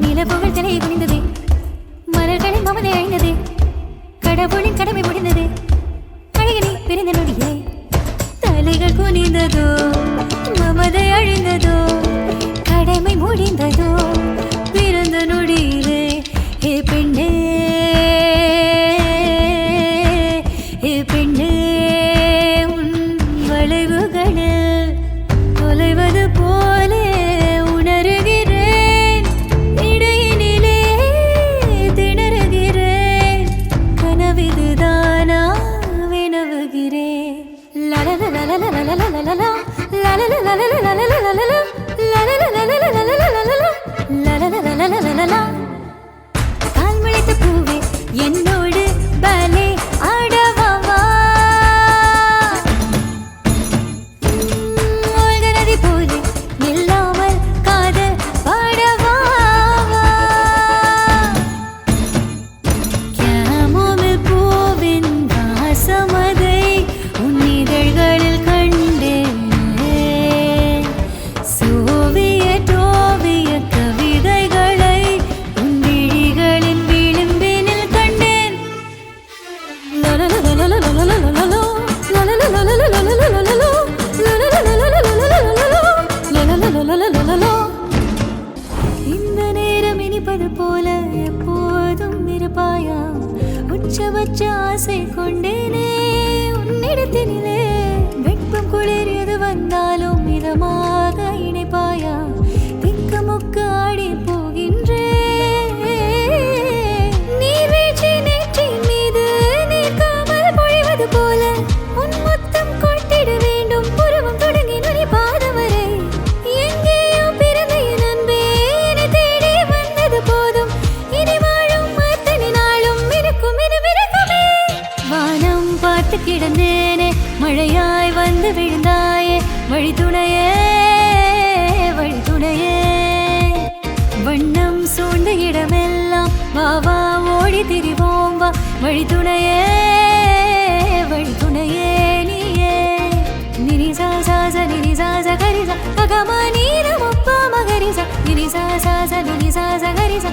நிலவுகள் தலை குனிந்தது, மலர்களின் மமதை அழிந்தது, கடவுளின் கடமை முடிந்தது, அழகினி பிறந்த நொடியே தலைகள் குனிந்ததோ, மமதை அழிந்ததோ, கடமை முடிந்ததோ, பிறந்த நொடியிலே ஏ பெண்ணே ஏ பெண்ணே உன் வளைவுகளில் தொலைவது போலே உணர்கிறேன், இடையினிலே திணறுகிறேன், கனவிதுதானா வினவுகிறேன். கால் முளைத்த பூவே என்னோடு பலே ஆடவாவா, நதி போலே நில்லாமல் காதல் பாடவாவா, கேமோமில் பூவின் வாசமதை உன் இதழ்களில் கண்டேன், சோவியட் ஓவிய கவிதைகளை உன் விழிகளின் விளிம்பினில் கண்டேன். இந்த நேரம் இனிப்பது போல எப்போதும் இருப்பாயா, உச்சபட்ச ஆசை கொண்டேனே உன்னிடத்தினிலே, வெட்பம் குளிர் எது வந்தாலும் மிதமாக இணைப்பாயா, திக்குமுக்கு ஆடி போகின்றேன். நீர்வீழ்ச்சி நெற்றின் மீது நீர்க்காமல் பொழிவது போல உன் முத்தம் கொட்டிட வேண்டும், புருவம் தொடங்கி நுனி பாதம் வரை எங்கேயோ பிறந்த என் அன்பே என்னை தேடி வந்தது போதும், இனி வாழும் அத்தனை நாளும் இருக்கும் விருக்குமே. வானம் பார்த்து கிடந்தேனே மழையாய் வந்து விழுந்தாயே, வழித்துணையே வழித்துணையே, வண்ணம் சூழ்ந்த இடமெல்லாம் வா வா ஓடி திரிவோம் வா, வழித்துணையே வழித்துணையே நீயே. நினிசா சாச நினிசா சகரிசா பகமா நீர முப்பா மகரிசா, நினிசா சாச நினிசா சகரிசா